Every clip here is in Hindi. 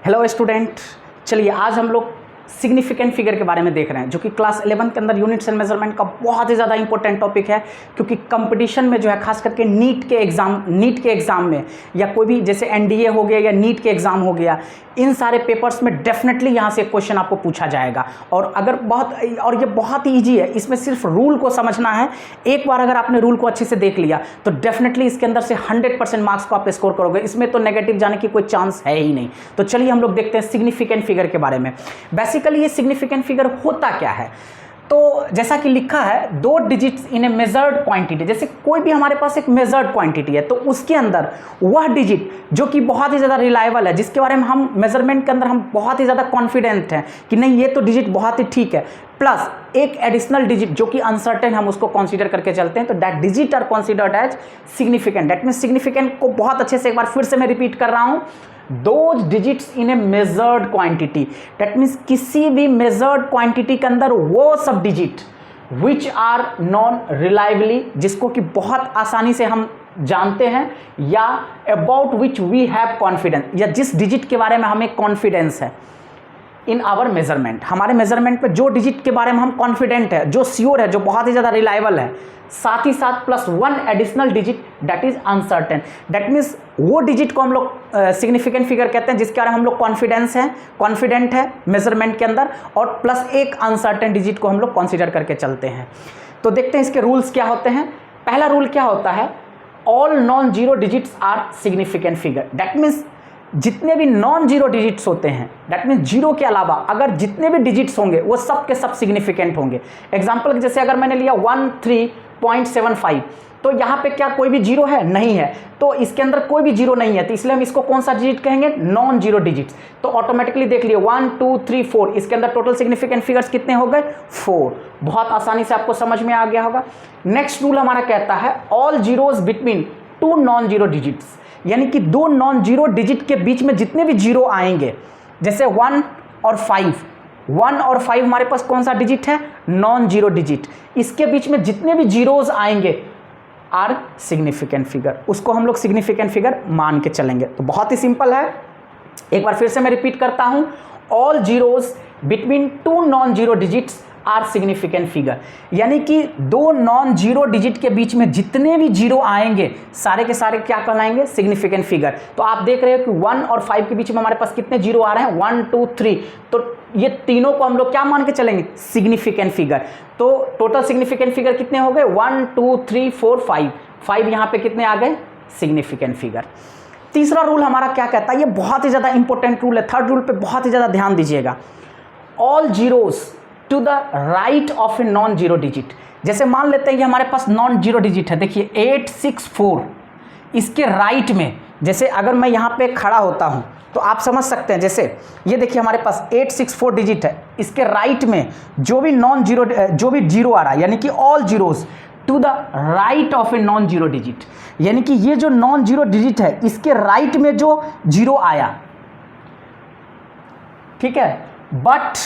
हेलो स्टूडेंट, चलिए आज हम लोग सिग्निफिकेंट फिगर के बारे में देख रहे हैं जो कि क्लास 11 के अंदर यूनिट्स एंड मेजरमेंट का बहुत ही ज़्यादा इंपॉर्टेंट टॉपिक है। क्योंकि कंपटीशन में जो है खास करके नीट के एग्ज़ाम में या कोई भी जैसे एनडीए हो गया या नीट के एग्ज़ाम हो गया, इन सारे पेपर्स में डेफिनेटली यहाँ से क्वेश्चन आपको पूछा जाएगा। और ये बहुत ही ईजी है, इसमें सिर्फ रूल को समझना है। एक बार अगर आपने रूल को अच्छे से देख लिया तो डेफिनेटली इसके अंदर से 100% मार्क्स को आप स्कोर करोगे। इसमें तो नेगेटिव जाने की कोई चांस है ही नहीं। तो चलिए हम लोग देखते हैं सिग्निफिकेंट फिगर के बारे में। बेसिकली ये सिग्निफिकेंट फिगर होता क्या है, तो जैसा कि लिखा है 2 digits in a measured quantity. जैसे कोई भी हमारे पास एक मेजर्ड क्वांटिटी है तो उसके अंदर वह डिजिट जो कि बहुत ही ज़्यादा रिलायबल है, जिसके बारे में हम मेजरमेंट के अंदर हम बहुत ही ज़्यादा कॉन्फिडेंट हैं कि नहीं ये तो डिजिट बहुत ही ठीक है, प्लस एक एडिशनल डिजिट जो कि अनसर्टेन हम उसको कंसीडर करके चलते हैं, तो that digit are considered as significant. That means significant को बहुत अच्छे से एक बार फिर से मैं रिपीट कर रहा हूँ, those digits in a measured quantity. That means किसी भी मेजर्ड क्वांटिटी के अंदर वो सब digit which are known reliably, जिसको कि बहुत आसानी से हम जानते हैं, या about which we have confidence, या जिस डिजिट के बारे में हमें कॉन्फिडेंस है इन आवर मेजरमेंट। हमारे मेजरमेंट पे जो डिजिट के बारे में हम कॉन्फिडेंट है, जो श्योर है, जो बहुत ही ज़्यादा रिलायबल है, साथ ही साथ plus 1 additional digit that is uncertain. That means वो डिजिट को हम लोग सिग्निफिकेंट फिगर कहते हैं जिसके बारे में हम लोग कॉन्फिडेंट है मेजरमेंट के अंदर, और प्लस एक अनसर्टेन डिजिट को हम लोग कंसीडर करके चलते हैं। तो देखते हैं इसके रूल्स क्या होते हैं। पहला रूल क्या होता है, all non zero digits are significant figure. That means जितने भी नॉन जीरो डिजिट्स होते हैं, दैट मीन्स जीरो के अलावा अगर जितने भी डिजिट्स होंगे वो सब के सब सिग्निफिकेंट होंगे। एग्जांपल जैसे अगर मैंने लिया 13.75, तो यहाँ पे क्या कोई भी जीरो है? नहीं है, तो इसके अंदर कोई भी जीरो नहीं है, तो इसलिए हम इसको कौन सा डिजिट कहेंगे? Non zero digits. तो ऑटोमेटिकली देख लिए 1 2 3 4, इसके अंदर टोटल सिग्निफिकेंट फिगर्स कितने हो गए? 4। बहुत आसानी से आपको समझ में आ गया होगा। नेक्स्ट रूल हमारा कहता है all zeros between 2 non zero digits, यानी कि 2 नॉन जीरो डिजिट के बीच में जितने भी जीरो आएंगे, जैसे 1 और 5 हमारे पास कौन सा डिजिट है? Non zero digit. इसके बीच में जितने भी जीरोज आएंगे आर सिग्निफिकेंट फिगर, उसको हम लोग सिग्निफिकेंट फिगर मान के चलेंगे। तो बहुत ही सिंपल है, एक बार फिर से मैं रिपीट करता हूं, all zeros between 2 non zero digits are significant figure, यानी कि 2 नॉन जीरो डिजिट के बीच में जितने भी जीरो आएंगे सारे के सारे क्या कहलाएंगे? Significant figure. तो आप देख रहे हो कि 1 और 5 के बीच में हमारे पास कितने जीरो आ रहे हैं? 1 2 3, तो ये तीनों को हम लोग क्या मान के चलेंगे? Significant figure. तो टोटल सिग्निफिकेंट फिगर कितने हो गए? 1 2 3 4 5 यहाँ पे कितने आ गए? Significant figure. तीसरा रूल हमारा क्या कहता है? ये बहुत ही ज़्यादा इंपॉर्टेंट रूल है, थर्ड रूल पे बहुत ही ज़्यादा ध्यान दीजिएगा। All zeros to the right of a non zero digit. जैसे मान लेते हैं कि हमारे पास नॉन जीरो डिजिट है, देखिए 864, इसके राइट में जैसे अगर मैं यहाँ पे खड़ा होता हूँ तो आप समझ सकते हैं, जैसे ये देखिए हमारे पास 864 डिजिट है, इसके राइट में जो भी जीरो आ रहा है, यानी कि all zeros to the right of a non zero digit, यानी कि ये जो नॉन जीरो डिजिट है इसके राइट में जो जीरो आया, ठीक है, but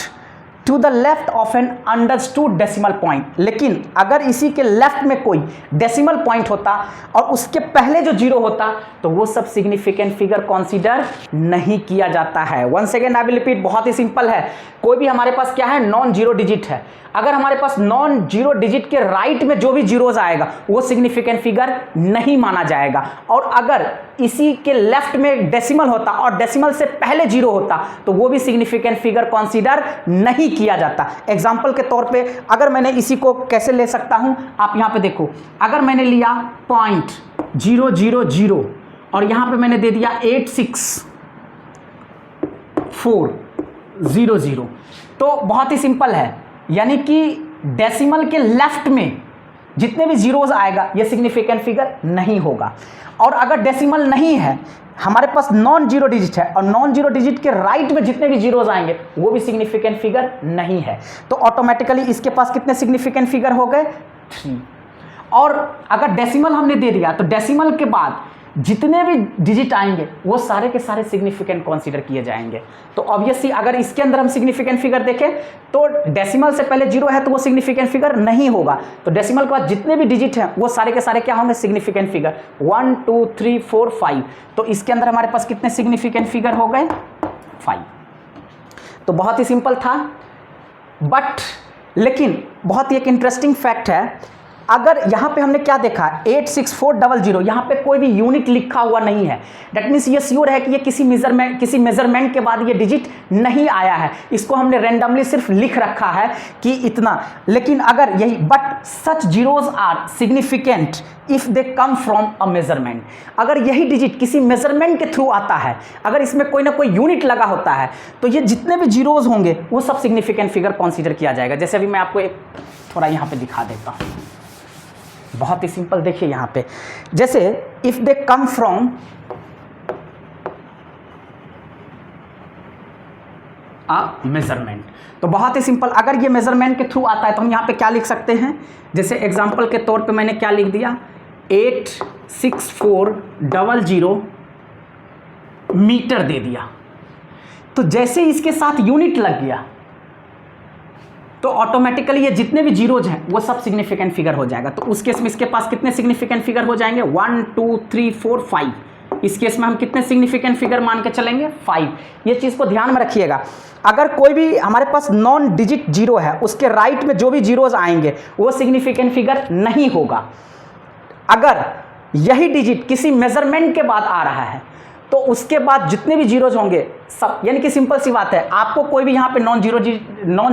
to the left of an understood decimal point. लेकिन अगर इसी के लेफ्ट में कोई डेसिमल पॉइंट होता और उसके पहले जो जीरो होता तो वो सब सिग्निफिकेंट फिगर कंसीडर नहीं किया जाता है। Once again I will repeat, बहुत ही सिंपल है। कोई भी हमारे पास क्या है? नॉन जीरो डिजिट है। अगर हमारे पास नॉन जीरो डिजिट के राइट में जो भी जीरोज आएगा वो सिग्निफिकेंट फिगर नहीं माना जाएगा, और अगर इसी के लेफ्ट में डेसिमल होता और डेसिमल से पहले जीरो होता तो वो भी सिग्निफिकेंट फिगर कंसीडर नहीं किया जाता। एग्जांपल के तौर पे अगर मैंने इसी को कैसे ले सकता हूं, आप यहां पे देखो, अगर मैंने लिया 0.000 और यहां पे मैंने दे दिया 86400, तो बहुत ही सिंपल है, यानी कि डेसिमल के लेफ्ट में जितने भी जीरोज आएगा ये सिग्निफिकेंट फिगर नहीं होगा। और अगर डेसिमल नहीं है, हमारे पास नॉन जीरो डिजिट है और नॉन जीरो डिजिट के राइट में जितने भी जीरोज आएंगे वो भी सिग्निफिकेंट फिगर नहीं है, तो ऑटोमेटिकली इसके पास कितने सिग्निफिकेंट फिगर हो गए? 3। और अगर डेसिमल हमने दे दिया तो डेसिमल के बाद जितने भी डिजिट आएंगे वो सारे के सारे सिग्निफिकेंट कंसीडर किए जाएंगे। तो ऑब्वियसली अगर इसके अंदर हम सिग्निफिकेंट फिगर देखें तो डेसिमल से पहले जीरो है तो वो सिग्निफिकेंट फिगर नहीं होगा, तो डेसिमल के बाद जितने भी डिजिट हैं वो सारे के सारे क्या होंगे? Significant figure. 1 2 3 4 5, तो इसके अंदर हमारे पास कितने सिग्निफिकेंट फिगर हो गए? 5। तो बहुत ही सिंपल था, बट लेकिन बहुत ही एक इंटरेस्टिंग फैक्ट है, अगर यहाँ पे हमने क्या देखा 86400, यहाँ पे कोई भी यूनिट लिखा हुआ नहीं है, डेट मीन्स ये श्योर है कि ये किसी मेजरमेंट के बाद ये डिजिट नहीं आया है, इसको हमने रैंडमली सिर्फ लिख रखा है कि इतना। लेकिन अगर यही, but such zeros are significant if they come from a measurement, अगर यही डिजिट किसी मेजरमेंट के थ्रू आता है, अगर इसमें कोई ना कोई यूनिट लगा होता है, तो ये जितने भी जीरोज होंगे वो सब सिग्निफिकेंट फिगर कंसीडर किया जाएगा। जैसे अभी मैं आपको एक थोड़ा यहाँ पे दिखा देता हूँ, बहुत ही सिंपल, देखिए यहाँ पे, जैसे if they come from a measurement, तो बहुत ही सिंपल, अगर ये मेजरमेंट के थ्रू आता है तो हम यहाँ पे क्या लिख सकते हैं, जैसे एग्जांपल के तौर पे मैंने क्या लिख दिया 86400 मीटर दे दिया, तो जैसे इसके साथ यूनिट लग गया तो ऑटोमेटिकली ये जितने भी जीरोज हैं वो सब सिग्निफिकेंट फिगर हो जाएगा। तो उस केस में इसके पास कितने सिग्निफिकेंट फिगर हो जाएंगे 1 2 3 4 5, इस केस में हम कितने सिग्निफिकेंट फिगर मान के चलेंगे 5। ये चीज़ को ध्यान में रखिएगा, अगर कोई भी हमारे पास नॉन डिजिट जीरो है उसके राइट में जो भी जीरोज आएंगे वो सिग्निफिकेंट फिगर नहीं होगा। अगर यही डिजिट किसी मेजरमेंट के बाद आ रहा है तो उसके बाद जितने भी जीरोज होंगे सब, यानी कि सिंपल सी बात है, आपको कोई भी यहाँ पे नॉन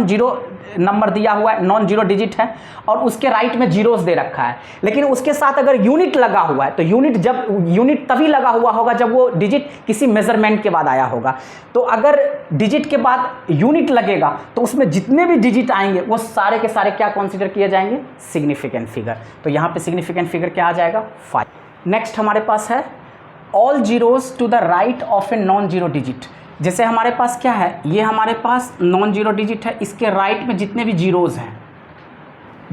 जीरो नंबर दिया हुआ है, नॉन जीरो डिजिट है और उसके राइट में जीरोज दे रखा है, लेकिन उसके साथ अगर यूनिट लगा हुआ है तो यूनिट तभी लगा हुआ होगा जब वो डिजिट किसी मेजरमेंट के बाद आया होगा। तो अगर डिजिट के बाद यूनिट लगेगा तो उसमें जितने भी डिजिट आएंगे वो सारे के सारे क्या कंसीडर किए जाएंगे, सिग्निफिकेंट फिगर। तो यहाँ पे सिग्निफिकेंट फिगर क्या आ जाएगा 5। नेक्स्ट हमारे पास है all zeros to the right of a non zero digit. जैसे हमारे पास क्या है, ये हमारे पास नॉन जीरो डिजिट है, इसके राइट में जितने भी जीरोज हैं,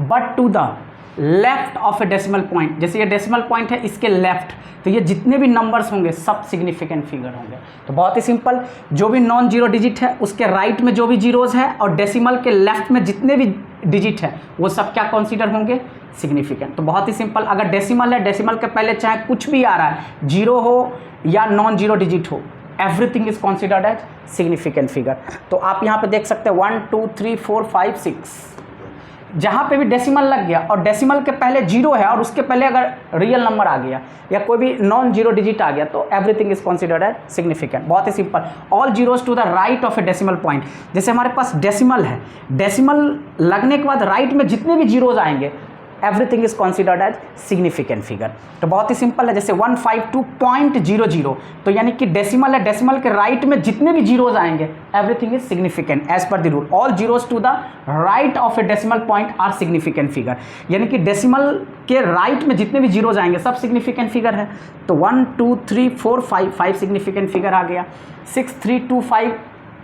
but to the left of a decimal point, जैसे ये डेसिमल पॉइंट है इसके लेफ्ट, तो ये जितने भी नंबर्स होंगे सब सिग्निफिकेंट फिगर होंगे। तो बहुत ही सिंपल, जो भी नॉन जीरो डिजिट है उसके राइट में जो भी जीरोज है और डेसिमल के लेफ्ट में जितने भी डिजिट है वो सब क्या कंसीडर होंगे, सिग्निफिकेंट। तो बहुत ही सिंपल, अगर डेसिमल है, डेसिमल के पहले चाहे कुछ भी आ रहा है, जीरो हो या नॉन जीरो डिजिट हो, everything is considered as significant figure. तो आप यहाँ पे देख सकते हैं 1 2 3 4 5 6, जहाँ पे भी डेसिमल लग गया और डेसिमल के पहले जीरो है और उसके पहले अगर रियल नंबर आ गया या कोई भी नॉन जीरो डिजिट आ गया तो everything is considered as significant. बहुत ही simple, all zeros to the right of a decimal point, जैसे हमारे पास डेसिमल है, डेसिमल लगने के बाद राइट में जितने भी जीरोज आएंगे everything is considered as significant figure. तो बहुत ही सिंपल है, जैसे 152.00, तो यानी कि डेसिमल है, डेसिमल के राइट में जितने भी जीरोज आएंगे everything is significant as per the rule, all zeros to the right of a decimal point are significant figure. यानी कि डेसिमल के राइट में जितने भी जीरोज आएंगे सब सिग्निफिकेंट फिगर है। तो 1 2 3 4 5 सिग्निफिकेंट फिगर आ गया, 6 3 2 5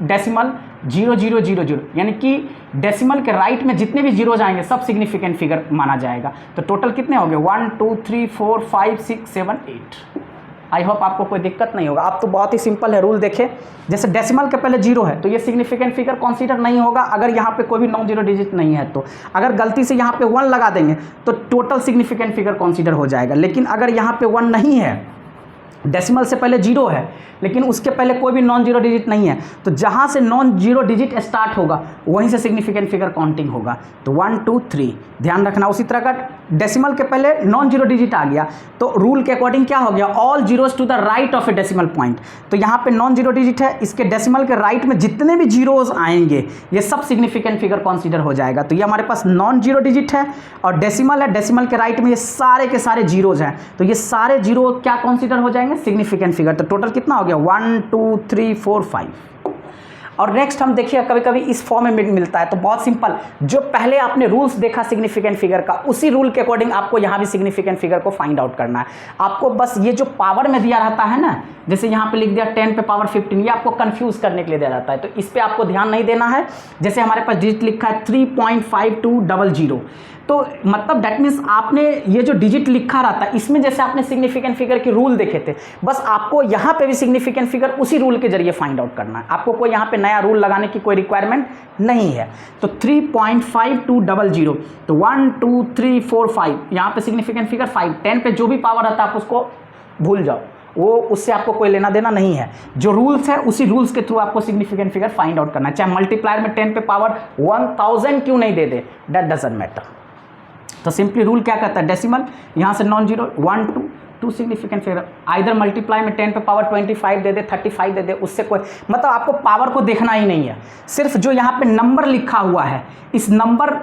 डेसिमल 0000, यानी कि डेसिमल के राइट में जितने भी जीरोज आएंगे सब सिग्निफिकेंट फिगर माना जाएगा। तो टोटल कितने हो गए 1 2 3 4 5 6 7 8। आई होप आपको कोई दिक्कत नहीं होगा। आप तो बहुत ही सिंपल है, रूल देखें, जैसे डेसिमल के पहले जीरो है तो ये सिग्निफिकेंट फिगर कंसीडर नहीं होगा अगर यहाँ पे कोई भी नॉन जीरो डिजिट नहीं है। तो अगर गलती से यहाँ पे 1 लगा देंगे तो टोटल सिग्निफिकेंट फिगर कंसीडर हो जाएगा। लेकिन अगर यहाँ पे 1 नहीं है, डेसिमल से पहले जीरो है लेकिन उसके पहले कोई भी नॉन जीरो डिजिट नहीं है, तो जहाँ से नॉन जीरो डिजिट स्टार्ट होगा वहीं से सिग्निफिकेंट फिगर काउंटिंग होगा। तो 1 2 3 ध्यान रखना। उसी तरह का डेसिमल के पहले नॉन जीरो डिजिट आ गया तो रूल के अकॉर्डिंग क्या हो गया, all zeros to the right of a decimal point. तो यहाँ पे नॉन जीरो डिजिट है, इसके डेसिमल के राइट में जितने भी जीरोज आएंगे ये सब सिग्निफिकेंट फिगर कंसीडर हो जाएगा। तो ये हमारे पास नॉन जीरो डिजिट है और डेसिमल है, डेसिमल के राइट में ये सारे के सारे जीरोज हैं, तो ये सारे जीरो क्या कंसीडर हो जाएंगे, सिग्निफिकेंट फिगर। तो टोटल कितना हो गया 1 2 3 4 5। और नेक्स्ट हम देखिए कभी कभी इस फॉर्म में मिलता है, तो बहुत सिंपल, जो पहले आपने रूल्स देखा सिग्निफिकेंट फिगर का उसी रूल के अकॉर्डिंग आपको यहाँ भी सिग्निफिकेंट फिगर को फाइंड आउट करना है। आपको बस ये जो पावर में दिया रहता है ना, जैसे यहाँ पे लिख दिया 10 पे पावर 15, ये आपको कंफ्यूज करने के लिए दिया जाता है, तो इस पर आपको ध्यान नहीं देना है। जैसे हमारे पास डिजिट लिखा है 3.5200, तो मतलब दैट मीन्स आपने ये जो डिजिट लिखा रहता है इसमें जैसे आपने सिग्निफिकेंट फिगर के रूल देखे थे, बस आपको यहाँ पे भी सिग्निफिकेंट फिगर उसी रूल के जरिए फाइंड आउट करना है। आपको कोई यहाँ पे नया रूल लगाने की कोई रिक्वायरमेंट नहीं है। तो 3.5200, तो 1 2 3 4 5, यहाँ पे सिग्निफिकेंट फिगर 5, 10 पे जो भी पावर रहता है आप उसको भूल जाओ, वो उससे आपको कोई लेना देना नहीं है। जो रूल्स है उसी रूल्स के थ्रू आपको सिग्निफिकेंट फिगर फाइंड आउट करना है, चाहे मल्टीप्लायर में 10 पे पावर 1000 क्यों नहीं दे दे, दैट डजंट मैटर। तो सिंपली रूल क्या कहता है, डेसिमल यहाँ से non zero 1 2 two significant figure, either multiply में 10 पे पावर 25 दे दे, 35 दे दे, उससे कोई मतलब आपको पावर को देखना ही नहीं है, सिर्फ जो यहाँ पे नंबर लिखा हुआ है इस नंबर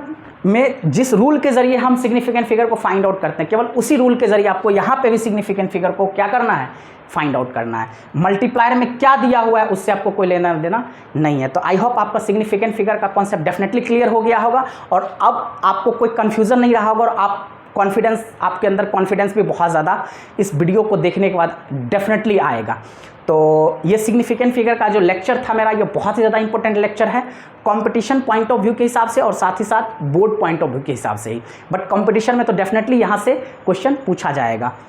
में जिस रूल के जरिए हम सिग्निफिकेंट फिगर को फाइंड आउट करते हैं, केवल उसी रूल के जरिए आपको यहाँ पे भी सिग्निफिकेंट फिगर को क्या करना है, फाइंड आउट करना है। मल्टीप्लायर में क्या दिया हुआ है उससे आपको कोई लेना देना नहीं है। तो आई होप आपका सिग्निफिकेंट फिगर का कॉन्सेप्ट डेफिनेटली क्लियर हो गया होगा और अब आपको कोई कंफ्यूजन नहीं रहा होगा और आप कॉन्फिडेंस, आपके अंदर कॉन्फिडेंस भी बहुत ज़्यादा इस वीडियो को देखने के बाद डेफिनेटली आएगा। तो ये सिग्निफिकेंट फिगर का जो लेक्चर था मेरा, ये बहुत ही ज़्यादा इंपॉर्टेंट लेक्चर है कंपटीशन पॉइंट ऑफ व्यू के हिसाब से और साथ ही साथ बोर्ड पॉइंट ऑफ व्यू के हिसाब से ही। बट कंपटीशन में तो डेफिनेटली यहाँ से क्वेश्चन पूछा जाएगा।